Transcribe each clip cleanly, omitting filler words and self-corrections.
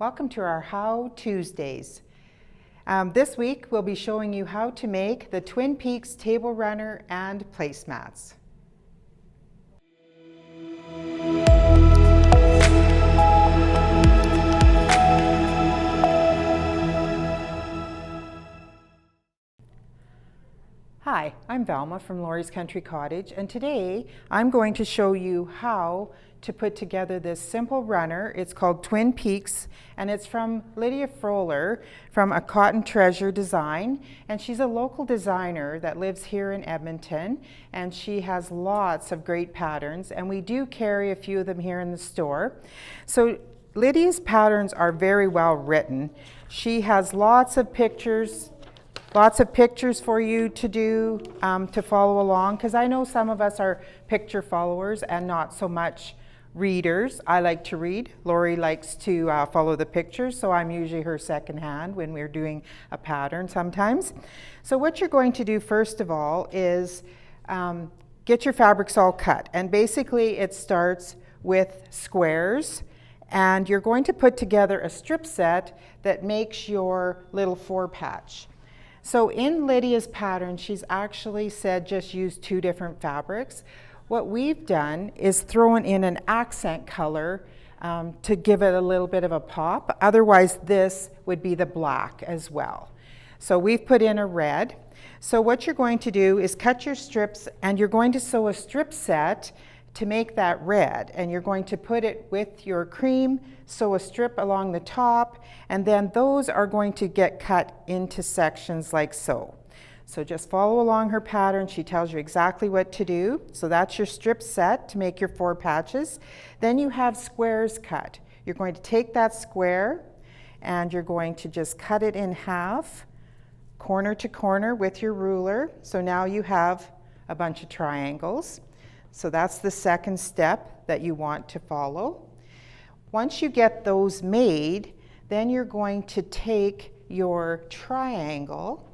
Welcome to our How Tuesdays. This week we'll be showing you how to make the Twin Peaks table runner and placemats. Hi, I'm Velma from Lori's Country Cottage, and today I'm going to show you how to put together this simple runner. It's called Twin Peaks, and it's from Lydia Froehler from A Cotton Treasure Design, and she's a local designer that lives here in Edmonton, and she has lots of great patterns, and we do carry a few of them here in the store. So Lydia's patterns are very well written. She has lots of pictures for you to do, to follow along, because I know some of us are picture followers and not so much readers. I like to read. Lori likes to follow the pictures, so I'm usually her second hand when we're doing a pattern sometimes. So what you're going to do first of all is get your fabrics all cut, and basically it starts with squares, and you're going to put together a strip set that makes your little 4-patch. So in Lydia's pattern, she's actually said just use 2 different fabrics. What we've done is thrown in an accent color to give it a little bit of a pop. Otherwise, this would be the black as well. So we've put in a red. So what you're going to do is cut your strips, and you're going to sew a strip set to make that red, and you're going to put it with your cream, sew a strip along the top, and then those are going to get cut into sections like so. So just follow along her pattern. She tells you exactly what to do. So that's your strip set to make your 4 patches. Then you have squares cut. You're going to take that square and you're going to just cut it in half, corner to corner with your ruler. So now you have a bunch of triangles. So that's the second step that you want to follow. Once you get those made, then you're going to take your triangle.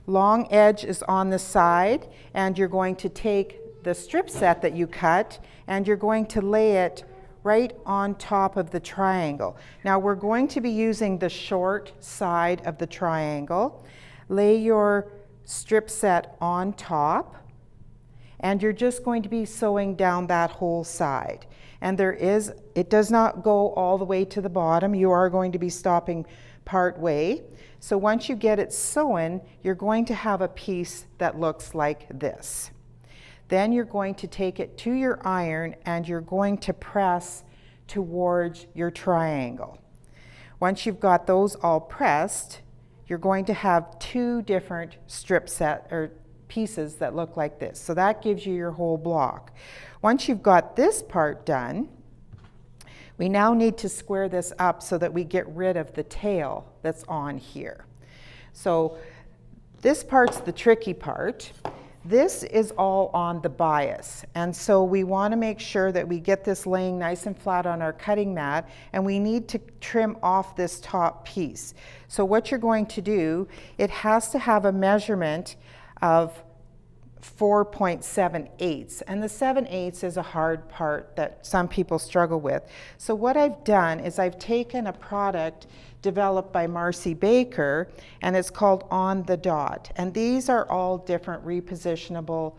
Long edge is on the side, and you're going to take the strip set that you cut and you're going to lay it right on top of the triangle. Now we're going to be using the short side of the triangle. Lay your strip set on top, and you're just going to be sewing down that whole side. And it does not go all the way to the bottom. You are going to be stopping part way. So once you get it sewn, you're going to have a piece that looks like this. Then you're going to take it to your iron and you're going to press towards your triangle. Once you've got those all pressed, you're going to have 2 different strip set or pieces that look like this. So that gives you your whole block. Once you've got this part done, we now need to square this up so that we get rid of the tail that's on here. So this part's the tricky part. This is all on the bias, and so we want to make sure that we get this laying nice and flat on our cutting mat, and we need to trim off this top piece. So what you're going to do, it has to have a measurement of 4.7/8, and the 7/8 is a hard part that some people struggle with. So what I've done is I've taken a product developed by Marcy Baker, and it's called On the Dot, and these are all different repositionable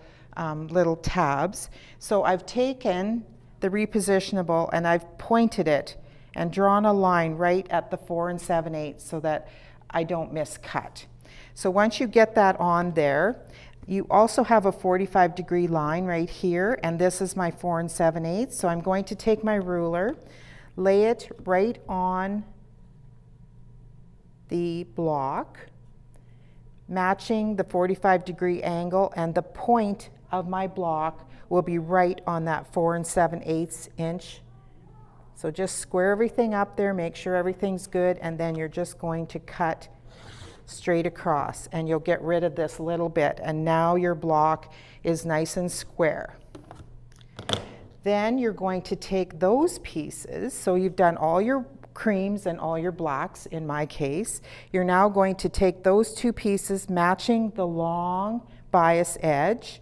little tabs. So I've taken the repositionable and I've pointed it and drawn a line right at the 4 7/8 so that I don't miscut. So once you get that on there, you also have a 45-degree line right here, and this is my 4 7/8. So I'm going to take my ruler, lay it right on the block, matching the 45-degree angle, and the point of my block will be right on that 4 7/8 inch. So just square everything up there, make sure everything's good, and then you're just going to cut straight across, and you'll get rid of this little bit, and now your block is nice and square. Then you're going to take those pieces, so you've done all your creams and all your blacks in my case. You're now going to take those 2 pieces matching the long bias edge,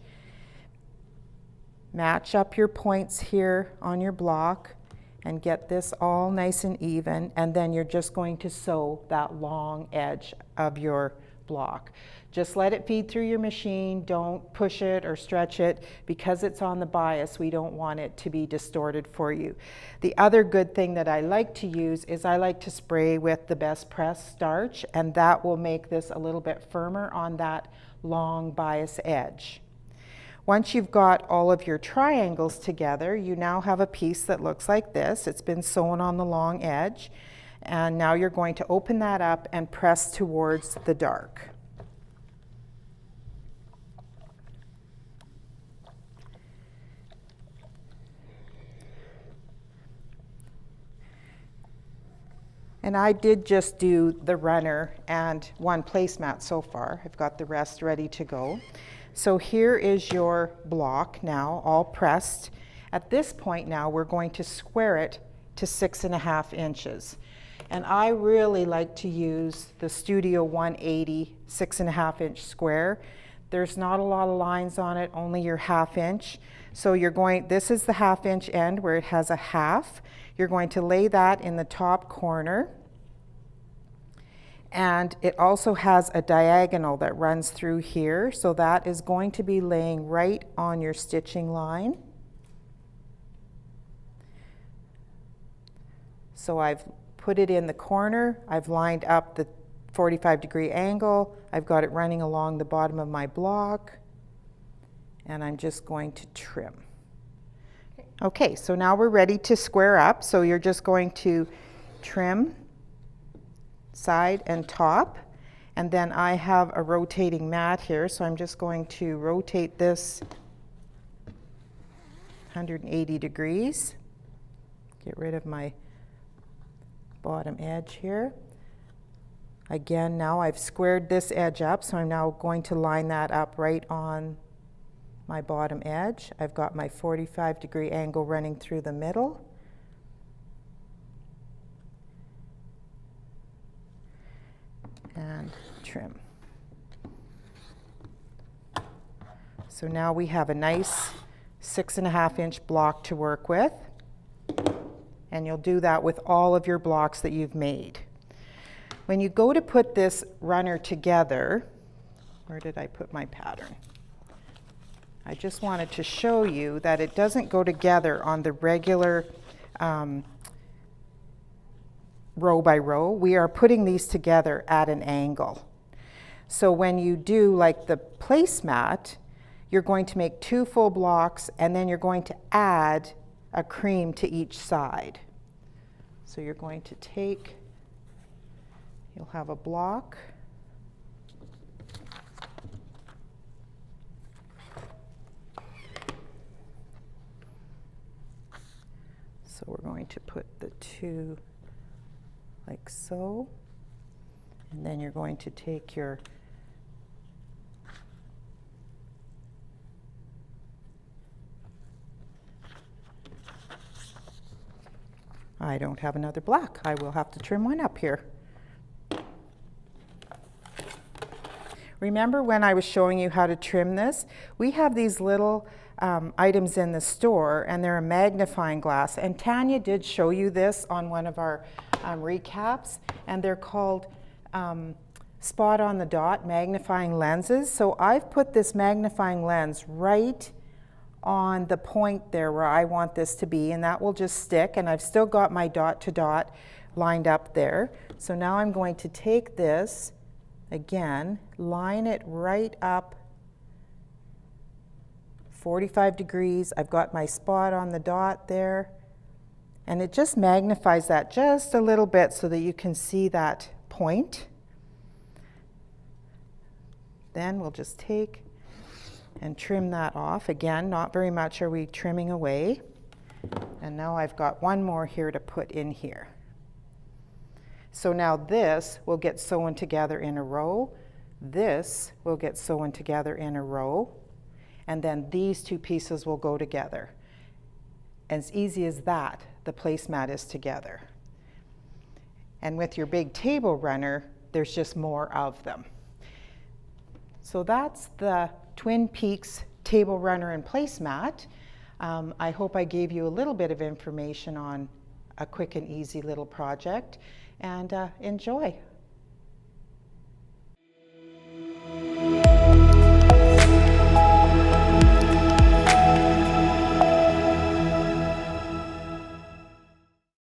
match up your points here on your block, and get this all nice and even, and then you're just going to sew that long edge of your block. Just let it feed through your machine. Don't push it or stretch it. Because it's on the bias, we don't want it to be distorted for you. The other good thing that I like to use is I like to spray with the Best Press starch, and that will make this a little bit firmer on that long bias edge. Once you've got all of your triangles together, you now have a piece that looks like this. It's been sewn on the long edge, and now you're going to open that up and press towards the dark. And I did just do the runner and one placemat so far. I've got the rest ready to go. So here is your block now, all pressed. At this point now, we're going to square it to 6.5 inches. And I really like to use the Studio 180 6.5 inch square. There's not a lot of lines on it, only your 1/2 inch. So you're going, this is the 1/2 inch end where it has a 1/2. You're going to lay that in the top corner. And it also has a diagonal that runs through here. So that is going to be laying right on your stitching line. So I've put it in the corner. I've lined up the 45-degree angle. I've got it running along the bottom of my block. And I'm just going to trim. Okay, so now we're ready to square up. So you're just going to trim side and top. And then I have a rotating mat here, so I'm just going to rotate this 180 degrees. Get rid of my bottom edge here. Again, now I've squared this edge up, so I'm now going to line that up right on my bottom edge. I've got my 45-degree angle running through the middle. And trim. So now we have a nice 6.5 inch block to work with. And you'll do that with all of your blocks that you've made. When you go to put this runner together, where did I put my pattern? I just wanted to show you that it doesn't go together on the regular row by row. We are putting these together at an angle. So when you do like the placemat, you're going to make 2 full blocks and then you're going to add a cream to each side. So you're going to take, you'll have a block. So we're going to put the 2 like so, and then you're going to take your I don't have another block. I will have to trim one up here. Remember when I was showing you how to trim this? We have these little items in the store, and they're a magnifying glass. And Tanya did show you this on one of our recaps, and they're called spot on the dot magnifying lenses. So I've put this magnifying lens right on the point there where I want this to be, and that will just stick, and I've still got my dot to dot lined up there. So now I'm going to take this again, line it right up 45 degrees. I've got my spot on the dot there, and it just magnifies that just a little bit so that you can see that point. Then we'll just take and trim that off. Again, not very much are we trimming away. And now I've got one more here to put in here. So now this will get sewn together in a row. This will get sewn together in a row. And then these 2 pieces will go together. As easy as that, the placemat is together. And with your big table runner, there's just more of them. So that's the Twin Peaks table runner and placemat. I hope I gave you a little bit of information on a quick and easy little project. And enjoy.